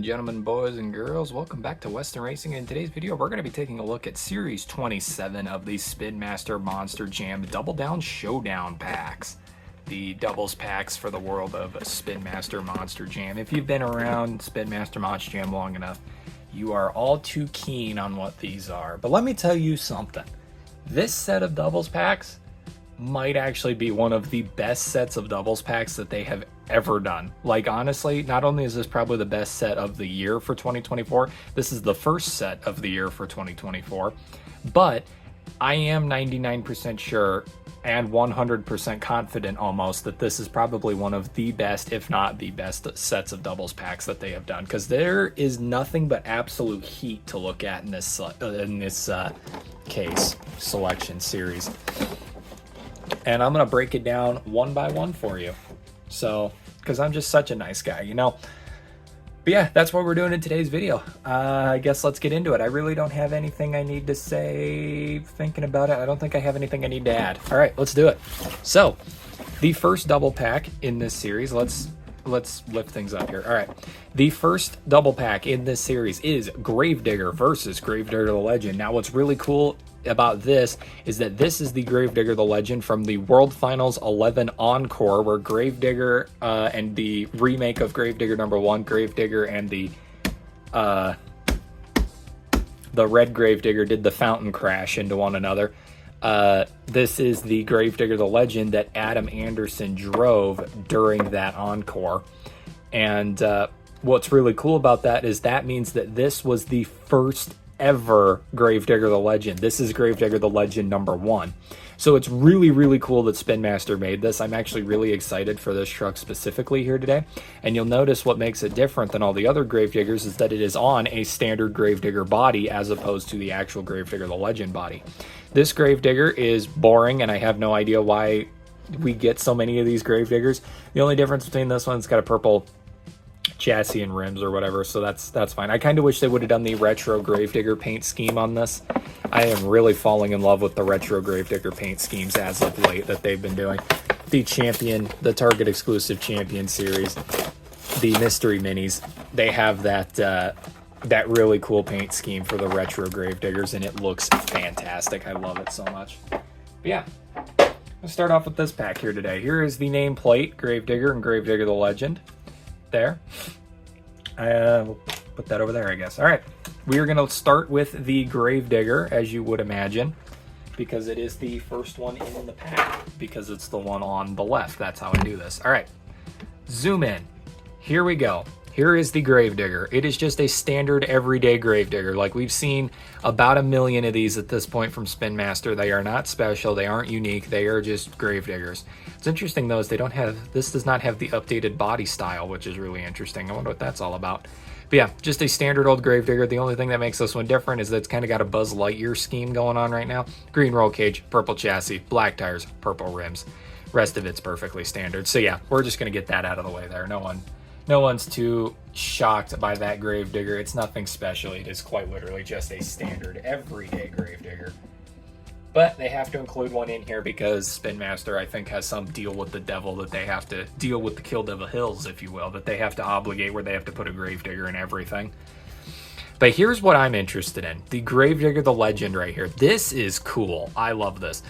and gentlemen, boys and girls, welcome back to Western Racing. In today's video, we're going to be taking a look at Series 27 of the Spin Master Monster Jam Double Down Showdown packs. The doubles packs for the world of Spin Master Monster Jam. If you've been around Spin Master Monster Jam long enough, you are all too keen on what these are. But let me tell you something. This set of doubles packs might actually be one of the best sets of doubles packs that they have ever done. Like, honestly, not only is this probably the best set of the year for 2024, this is the first set of the year for 2024, but I am 99% sure and 100% confident almost that this is probably one of the best, if not the best, sets of doubles packs that they have done, because there is nothing but absolute heat to look at in this case selection series. And I'm going to break it down one by one for you. So, because I'm just such a nice guy, you know. But yeah, that's what we're doing in today's video. I guess let's get into it. I really don't have anything I need to say thinking about it. I don't think I have anything I need to add. All right, let's do it. So, the first double pack in this series, let's lift things up here. All right. The first double pack in this series is Gravedigger versus Gravedigger the Legend. Now, what's really cool about this is that this is the Gravedigger the Legend from the World Finals 11 Encore, where Gravedigger and the remake of Gravedigger #1, Gravedigger and the red Gravedigger did the fountain crash into one another. This is the Gravedigger the Legend that Adam Anderson drove during that Encore. And what's really cool about that is that means that this was the first ever Gravedigger the Legend. This is Gravedigger the Legend #1. So it's really, really cool that Spin Master made this. I'm actually really excited for this truck specifically here today. And you'll notice what makes it different than all the other Gravediggers is that it is on a standard Gravedigger body as opposed to the actual Gravedigger the Legend body. This Gravedigger is boring, and I have no idea why we get so many of these Gravediggers. The only difference between this one, it's got a purple chassis and rims or whatever, so that's fine. I kind of wish they would have done the retro Gravedigger paint scheme on this. I am really falling in love with the retro Gravedigger paint schemes as of late that they've been doing. The Champion, the Target exclusive Champion series, the Mystery Minis, they have that really cool paint scheme for the retro Gravediggers, and it looks fantastic. I love it so much. But yeah, let's start off with this pack here today. Here is the nameplate, Gravedigger and Gravedigger the Legend. There. We'll put that over there, I guess. All right. We are going to start with the Gravedigger, as you would imagine, because it is the first one in the pack, because it's the one on the left. That's how I do this. All right. Zoom in. Here we go. Here is the Gravedigger. It is just a standard everyday Gravedigger. Like, we've seen about 1 million of these at this point from Spin Master. They are not special. They aren't unique. They are just Gravediggers. What's interesting, though, is this does not have the updated body style, which is really interesting. I wonder what that's all about. But yeah, just a standard old Gravedigger. The only thing that makes this one different is that it's kind of got a Buzz Lightyear scheme going on right now. Green roll cage, purple chassis, black tires, purple rims. Rest of it's perfectly standard. So yeah, we're just going to get that out of the way there. No one's too shocked by that Gravedigger. It's nothing special. It is quite literally just a standard everyday Gravedigger. But they have to include one in here because Spin Master, I think, has some deal with the devil that they have to deal with, the Kill Devil Hills, if you will, that they have to obligate where they have to put a Gravedigger in everything. But here's what I'm interested in. The Gravedigger the Legend right here. This is cool. I love this.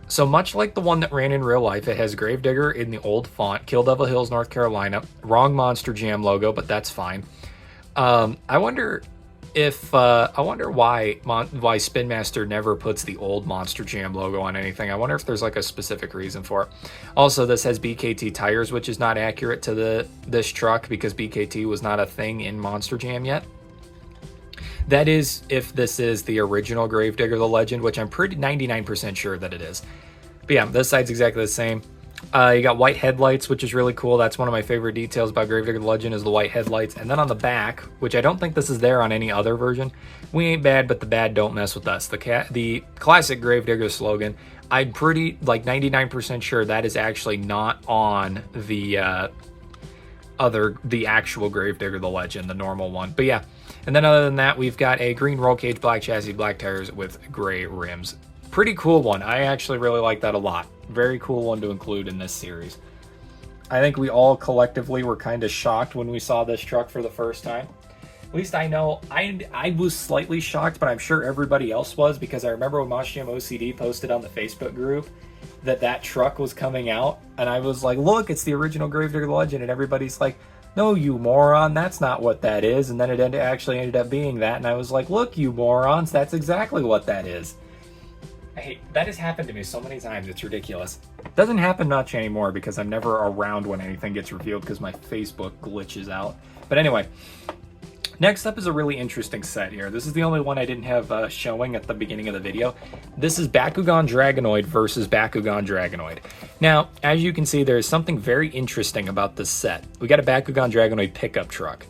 So much like the one that ran in real life, it has Gravedigger in the old font, Kill Devil Hills, North Carolina. Wrong Monster Jam logo, but that's fine. I wonder why Spin Master never puts the old Monster Jam logo on anything. I wonder if there's like a specific reason for it. Also, this has BKT tires, which is not accurate to this truck because BKT was not a thing in Monster Jam yet. That is, if this is the original Gravedigger the Legend, which I'm pretty 99% sure that it is. But yeah, this side's exactly the same. You got white headlights, which is really cool. That's one of my favorite details about Gravedigger the Legend is the white headlights. And then on the back, which I don't think this is there on any other version, we ain't bad, but the bad don't mess with us. The classic Gravedigger slogan, I'm pretty, like 99% sure that is actually not on the actual Gravedigger the Legend, the normal one. But yeah, and then other than that, we've got a green roll cage, black chassis, black tires with gray rims. Pretty cool one. I actually really like that a lot. Very cool one to include in this series. I think we all collectively were kind of shocked when we saw this truck for the first time. At least I know I was slightly shocked, but I'm sure everybody else was, because I remember when Monster Jam OCD posted on the Facebook group that truck was coming out, and I was like, look, it's the original Gravedigger Legend, and everybody's like, no, you moron, that's not what that is. And then it actually ended up being that, and I was like, look, you morons, that's exactly what that is. That has happened to me so many times, it's ridiculous. Doesn't happen much anymore because I'm never around when anything gets revealed because my Facebook glitches out. But anyway, next up is a really interesting set here. This is the only one I didn't have showing at the beginning of the video. This is Bakugan Dragonoid versus Bakugan Dragonoid. Now, as you can see, there is something very interesting about this set. We got a Bakugan Dragonoid pickup truck.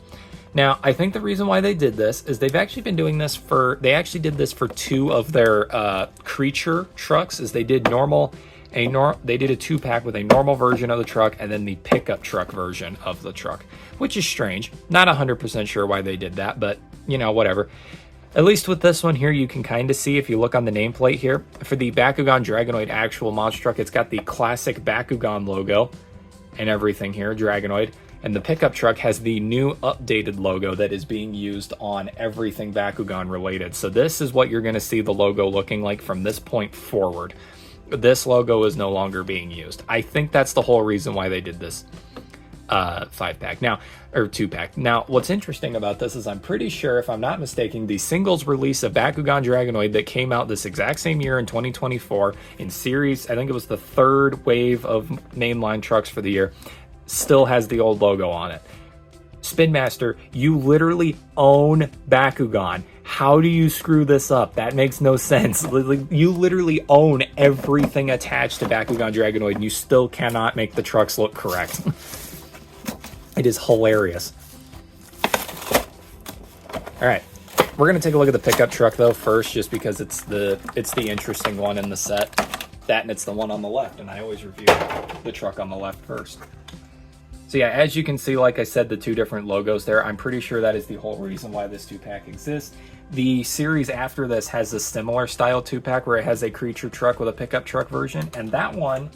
Now, I think the reason why they did this is they've actually been doing this they actually did this for two of their creature trucks, is they did they did a 2-pack with a normal version of the truck and then the pickup truck version of the truck, which is strange. Not 100% sure why they did that, but you know, whatever. At least with this one here, you can kind of see, if you look on the nameplate here, for the Bakugan Dragonoid actual monster truck, it's got the classic Bakugan logo and everything here, Dragonoid. And the pickup truck has the new updated logo that is being used on everything Bakugan related. So this is what you're going to see the logo looking like from this point forward. This logo is no longer being used. I think that's the whole reason why they did this 5-pack now, or 2-pack. Now, what's interesting about this is I'm pretty sure, if I'm not mistaken, the singles release of Bakugan Dragonoid that came out this exact same year in 2024 in series, I think it was the 3rd wave of mainline trucks for the year, still has the old logo on it. Spin Master, you literally own Bakugan. How do you screw this up? That makes no sense. You literally own everything attached to Bakugan Dragonoid, and you still cannot make the trucks look correct. It is hilarious. All right, we're gonna take a look at the pickup truck though first, just because it's the interesting one in the set. That, and it's the one on the left, and I always review the truck on the left first. So yeah, as you can see, like I said, the 2 different logos there, I'm pretty sure that is the whole reason why this 2-pack exists. The series after this has a similar style 2-pack where it has a creature truck with a pickup truck version, and that one,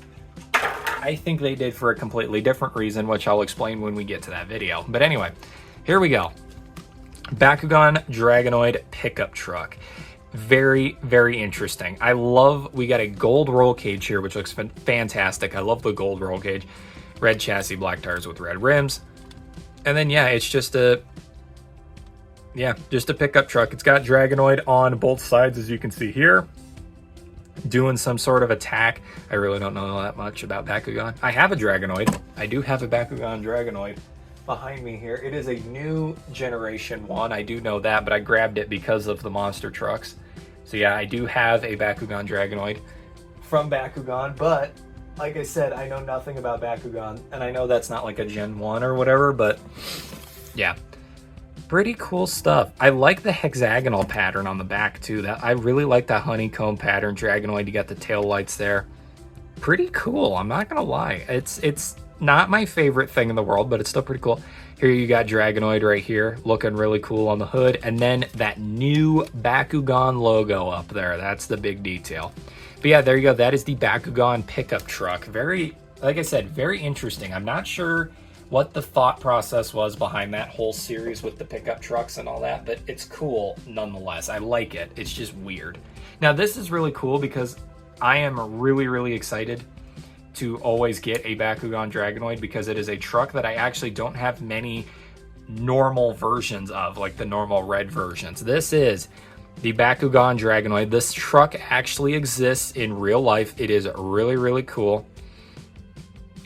I think they did for a completely different reason, which I'll explain when we get to that video. But anyway, here we go. Bakugan Dragonoid pickup truck. Very, very interesting. We got a gold roll cage here, which looks fantastic. I love the gold roll cage. Red chassis, black tires with red rims. And then, yeah, it's just a pickup truck. It's got Dragonoid on both sides, as you can see here, doing some sort of attack. I really don't know that much about Bakugan. I have a Dragonoid. I do have a Bakugan Dragonoid behind me here. It is a new generation one. I do know that, but I grabbed it because of the monster trucks. So yeah, I do have a Bakugan Dragonoid from Bakugan, but like I said, I know nothing about Bakugan, and I know that's not like a Gen 1 or whatever, but yeah. Pretty cool stuff. I like the hexagonal pattern on the back too. I really like that honeycomb pattern. Dragonoid, you got the tail lights there. Pretty cool, I'm not gonna lie. It's not my favorite thing in the world, but it's still pretty cool. Here you got Dragonoid right here, looking really cool on the hood, and then that new Bakugan logo up there. That's the big detail. But yeah, there you go. That is the Bakugan pickup truck. Very, like I said, very interesting. I'm not sure what the thought process was behind that whole series with the pickup trucks and all that, but it's cool nonetheless. I like it. It's just weird. Now, this is really cool because I am really, really excited to always get a Bakugan Dragonoid, because it is a truck that I actually don't have many normal versions of, like the normal red versions. This is the Bakugan Dragonoid. This truck actually exists in real life. It is really, really cool.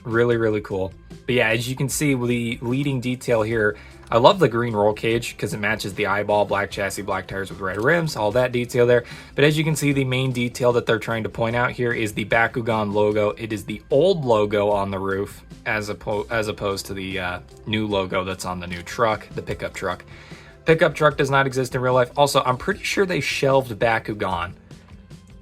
Really, really cool. But yeah, as you can see, the leading detail here, I love the green roll cage because it matches the eyeball, black chassis, black tires with red rims, all that detail there. But as you can see, the main detail that they're trying to point out here is the Bakugan logo. It is the old logo on the roof as opposed to the new logo that's on the new truck, the pickup truck. Pickup truck does not exist in real life. Also, I'm pretty sure they shelved Bakugan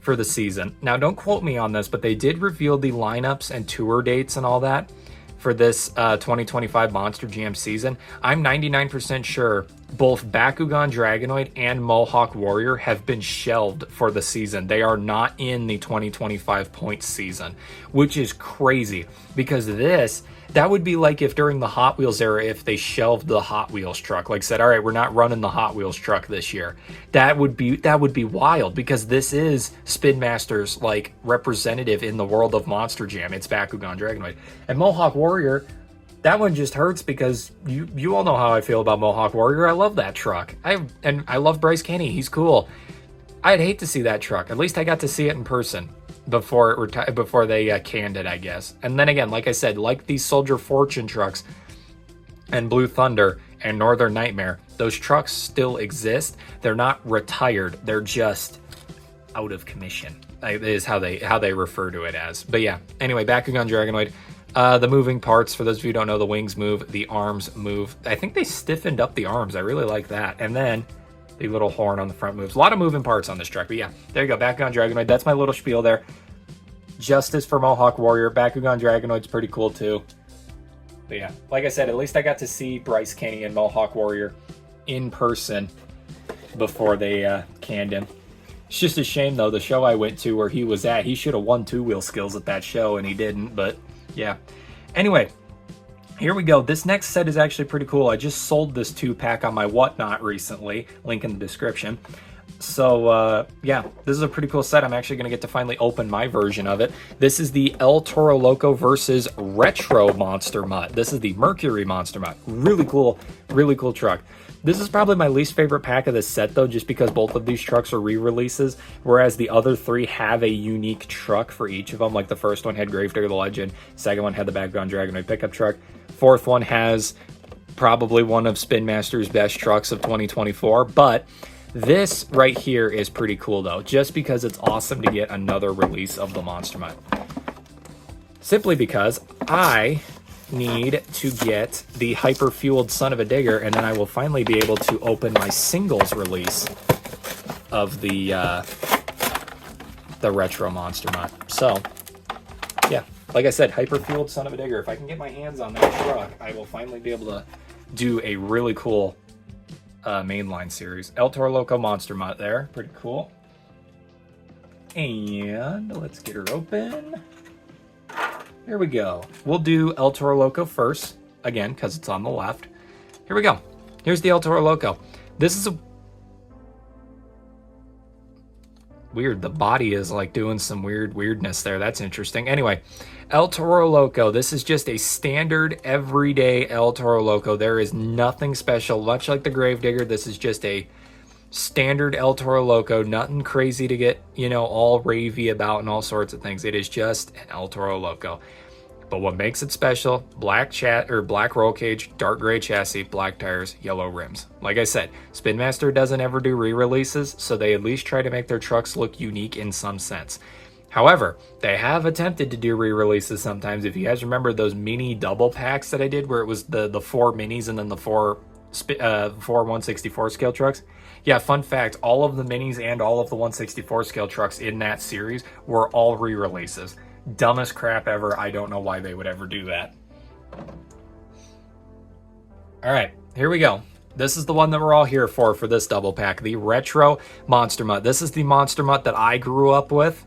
for the season. Now, don't quote me on this, but they did reveal the lineups and tour dates and all that for this 2025 Monster Jam season. I'm 99% sure both Bakugan Dragonoid and Mohawk Warrior have been shelved for the season. They are not in the 2025 points season, which is crazy because this That would be like if during the Hot Wheels era, if they shelved the Hot Wheels truck, like said, all right, we're not running the Hot Wheels truck this year. That would be wild, because this is Spin Master's like representative in the world of Monster Jam. It's Bakugan Dragonoid. And Mohawk Warrior, that one just hurts because you all know how I feel about Mohawk Warrior. I love that truck. I love Bryce Kenny. He's cool. I'd hate to see that truck. At least I got to see it in person before they canned it, I guess. And then again, like I said, like these Soldier Fortune trucks and Blue Thunder and Northern Nightmare, those trucks still exist. They're not retired. They're just out of commission. Is how they refer to it as. But yeah, anyway, Bakugan Dragonoid. The moving parts, for those of you who don't know, the wings move, the arms move. I think they stiffened up the arms. I really like that. And then the little horn on the front moves. A lot of moving parts on this truck. But yeah, there you go. Bakugan Dragonoid. That's my little spiel there. Justice for Mohawk Warrior. Bakugan Dragonoid's pretty cool too. But yeah, like I said, at least I got to see Bryce Kenny and Mohawk Warrior in person before they canned him. It's just a shame, though, the show I went to where he was at, he should have won two-wheel skills at that show, and he didn't, but yeah. Anyway, here we go. This next set is actually pretty cool. I just sold this 2-pack on my Whatnot recently. Link in the description. So, yeah, this is a pretty cool set. I'm actually going to get to finally open my version of it. This is the El Toro Loco versus Retro Monster Mutt. This is the Mercury Monster Mutt. Really cool truck. This is probably my least favorite pack of this set, though, just because both of these trucks are re-releases, whereas the other 3 have a unique truck for each of them. Like the first one had Gravedigger the Legend, second one had the Bakugan Dragonoid pickup truck, fourth one has probably one of Spin Master's best trucks of 2024, but this right here is pretty cool, though, just because it's awesome to get another release of the Monster Mutt. Simply because I need to get the hyper-fueled Son of a Digger, and then I will finally be able to open my singles release of the Retro Monster Mutt. So, yeah, like I said, hyper-fueled Son of a Digger. If I can get my hands on that truck, I will finally be able to do a really cool mainline series. El Toro Loco Monster Mutt there. Pretty cool. And let's get her open. Here we go. We'll do El Toro Loco first, again, because it's on the left. Here we go. Here's the El Toro Loco. This is a... weird. The body is like doing some weirdness there. That's interesting. Anyway, El Toro Loco. This is just a standard, everyday El Toro Loco. There is nothing special. Much like the Gravedigger, this is just a standard El Toro Loco. Nothing crazy to get, all ravey about and all sorts of things. It is just an El Toro Loco. But what makes it special, black roll cage, dark gray chassis, black tires, yellow rims. Like I said, Spin Master doesn't ever do re-releases, so they at least try to make their trucks look unique in some sense. However, they have attempted to do re-releases sometimes. If you guys remember those mini double packs that I did where it was the 4 minis and then the four 164 scale trucks. Yeah, fun fact, all of the minis and all of the 164 scale trucks in that series were all re-releases. Dumbest crap ever. I don't know why they would ever do that. All right, here we go. This is the one that we're all here for this double pack, the Retro Monster Mutt. This is the Monster Mutt that I grew up with.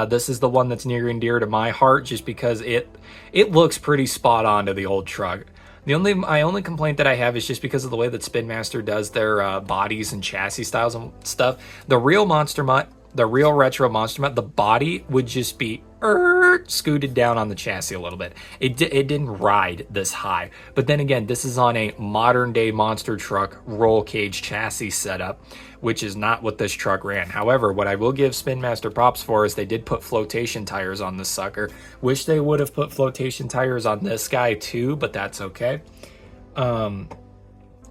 This is the one that's near and dear to my heart just because it looks pretty spot on to the old truck. My only complaint that I have is just because of the way that Spin Master does their bodies and chassis styles and stuff. The real Monster Mutt, the real Retro Monster Mutt, the body would just be scooted down on the chassis a little bit. It didn't ride this high. But then again, this is on a modern day monster truck roll cage chassis setup, which is not what this truck ran. However, what I will give Spin Master props for is they did put flotation tires on this sucker. Wish they would have put flotation tires on this guy too, but that's okay.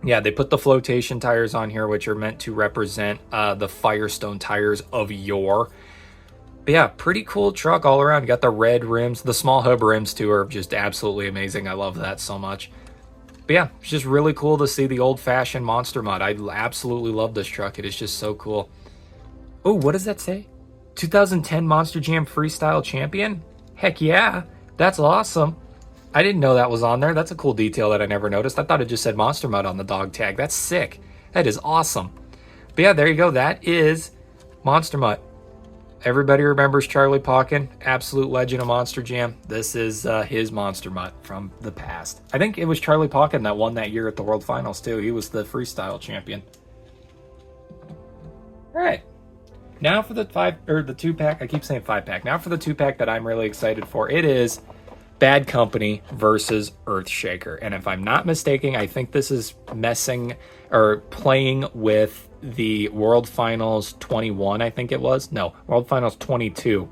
Yeah, they put the flotation tires on here, which are meant to represent the Firestone tires of yore. But yeah, pretty cool truck all around. Got the red rims. The small hub rims too are just absolutely amazing. I love that so much. But yeah, it's just really cool to see the old-fashioned Monster Mutt. I absolutely love this truck. It is just so cool. Oh, what does that say? 2010 Monster Jam Freestyle Champion? Heck yeah, that's awesome. I didn't know that was on there. That's a cool detail that I never noticed. I thought it just said Monster Mutt on the dog tag. That's sick. That is awesome. But yeah, there you go. That is Monster Mutt. Everybody remembers Charlie Pauken, absolute legend of Monster Jam. This is his Monster Mutt from the past. I think it was Charlie Pauken that won that year at the World Finals too. He was the freestyle champion. All right. Now for the 2-pack. I keep saying 5-pack. Now for the 2-pack that I'm really excited for. It is Bad Company versus Earthshaker. And if I'm not mistaken, I think this is playing with the World Finals 21, I think it was. No, World Finals 22.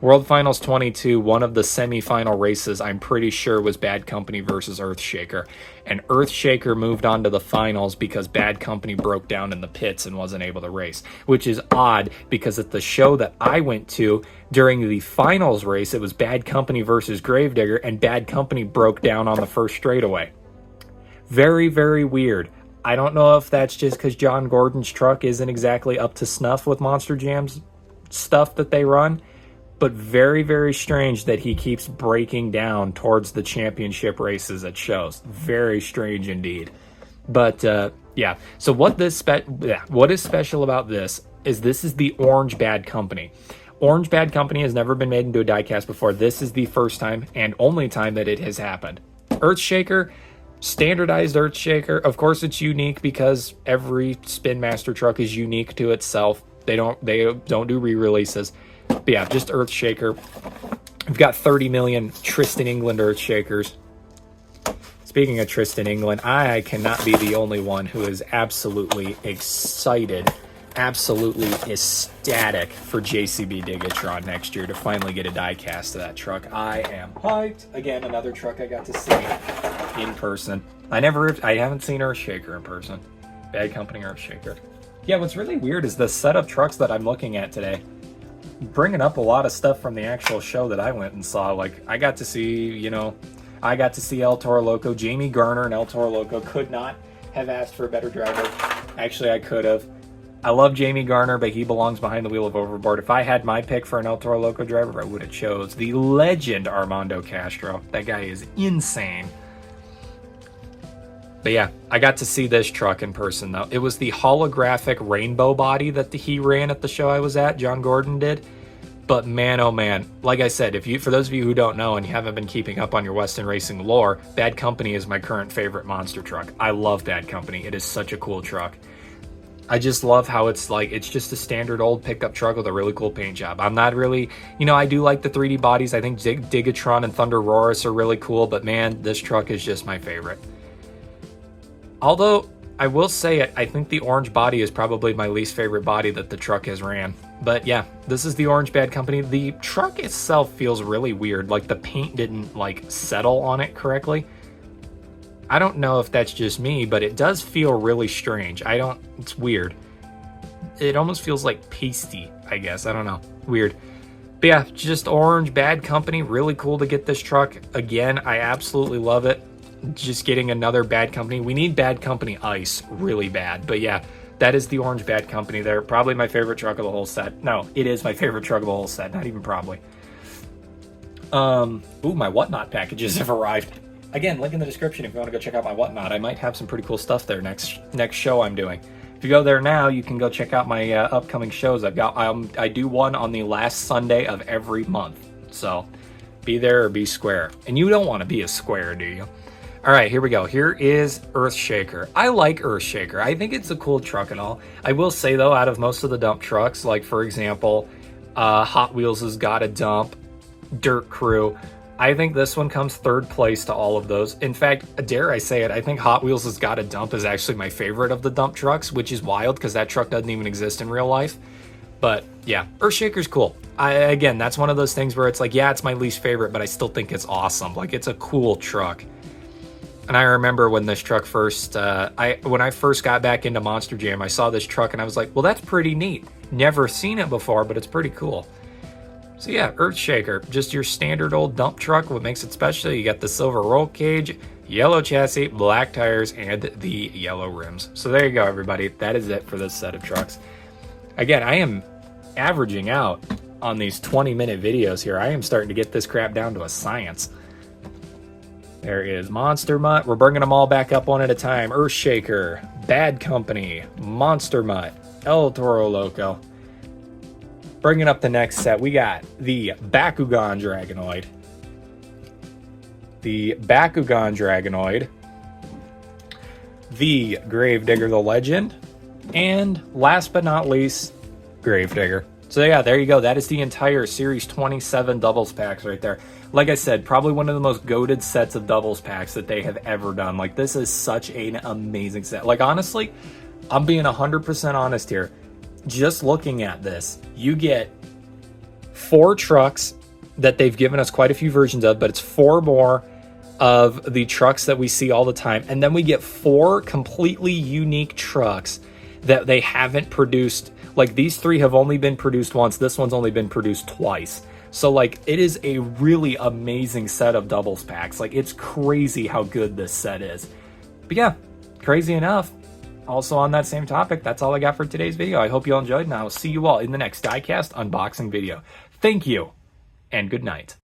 World Finals 22, one of the semifinal races, I'm pretty sure was Bad Company versus Earthshaker. And Earthshaker moved on to the finals because Bad Company broke down in the pits and wasn't able to race. Which is odd because at the show that I went to during the finals race, it was Bad Company versus Gravedigger, and Bad Company broke down on the first straightaway. Very, very weird. I don't know if that's just because John Gordon's truck isn't exactly up to snuff with Monster Jam's stuff that they run. But very, very strange that he keeps breaking down towards the championship races at shows. Very strange indeed. But yeah, so what is special about this is the Orange Bad Company. Orange Bad Company has never been made into a diecast before. This is the first time and only time that it has happened. Earthshaker, standardized Earthshaker. Of course, it's unique because every Spin Master truck is unique to itself. They don't do re-releases. But yeah, just Earthshaker. We've got 30 million Tristan England Earthshakers. Speaking of Tristan England, I cannot be the only one who is absolutely excited, absolutely ecstatic for JCB Digatron next year to finally get a die cast of that truck. I am hyped. Again, another truck I got to see in person. I haven't seen Earthshaker in person. Bad Company Earthshaker. Yeah, what's really weird is the set of trucks that I'm looking at today. Bringing up a lot of stuff from the actual show that I went and saw. Like, I got to see El Toro Loco. Jamie Garner and El Toro Loco. Could not have asked for a better driver. Actually, I could have. I love Jamie Garner, but he belongs behind the wheel of Overboard. If I had my pick for an El Toro Loco driver, I would have chose the legend Armando Castro. That guy is insane. But yeah, I got to see this truck in person, though. It was the holographic rainbow body that he ran at the show I was at, John Gordon did. But man, oh man, like I said, for those of you who don't know and you haven't been keeping up on your Western Racing lore, Bad Company is my current favorite monster truck. I love Bad Company. It is such a cool truck. I just love how it's just a standard old pickup truck with a really cool paint job. I'm not really, I do like the 3D bodies. I think Digatron and Thunder Roarus are really cool, but man, this truck is just my favorite. Although, I will say it, I think the orange body is probably my least favorite body that the truck has ran. But yeah, this is the Orange Bad Company. The truck itself feels really weird. Like the paint didn't settle on it correctly. I don't know if that's just me, but it does feel really strange. It's weird. It almost feels like pasty, I guess. I don't know. Weird. But yeah, just Orange Bad Company. Really cool to get this truck. Again, I absolutely love it. Just getting another Bad Company. We need Bad Company Ice really bad. But yeah, that is the Orange Bad Company there. Probably my favorite truck of the whole set. No, it is my favorite truck of the whole set. Not even probably. Ooh, my Whatnot packages have arrived. Again, link in the description if you want to go check out my Whatnot. I might have some pretty cool stuff there next show I'm doing. If you go there now, you can go check out my upcoming shows. I do one on the last Sunday of every month. So be there or be square. And you don't want to be a square, do you? All right, here we go. Here is Earthshaker. I like Earthshaker. I think it's a cool truck and all. I will say, though, out of most of the dump trucks, like, for example, Hot Wheels has got a dump, Dirt Crew, I think this one comes third place to all of those. In fact, dare I say it, I think Hot Wheels has got a dump is actually my favorite of the dump trucks, which is wild because that truck doesn't even exist in real life. But yeah, Earthshaker's cool. Again, that's one of those things where it's like, yeah, it's my least favorite, but I still think it's awesome. Like, it's a cool truck. And I remember when this truck first, when I first got back into Monster Jam, I saw this truck and I was like, well, that's pretty neat. Never seen it before, but it's pretty cool. So yeah, Earthshaker, just your standard old dump truck. What makes it special, you got the silver roll cage, yellow chassis, black tires, and the yellow rims. So there you go, everybody. That is it for this set of trucks. Again, I am averaging out on these 20-minute videos here. I am starting to get this crap down to a science. There is Monster Mutt. We're bringing them all back up one at a time. Earthshaker, Bad Company, Monster Mutt, El Toro Loco. Bringing up the next set, we got the Bakugan Dragonoid. The Bakugan Dragonoid. The Gravedigger the Legend. And last but not least, Gravedigger. So yeah, there you go. That is the entire Series 27 doubles packs right there. Like I said, probably one of the most goated sets of doubles packs that they have ever done. Like, this is such an amazing set. Like, honestly, I'm being 100% honest here. Just looking at this, you get 4 trucks that they've given us quite a few versions of, but it's 4 more of the trucks that we see all the time. And then we get 4 completely unique trucks that they haven't produced. Like, these 3 have only been produced once. This one's only been produced twice. So, like, it is a really amazing set of doubles packs. Like, it's crazy how good this set is. But yeah, crazy enough. Also on that same topic, that's all I got for today's video. I hope you all enjoyed, and I will see you all in the next diecast unboxing video. Thank you, and good night.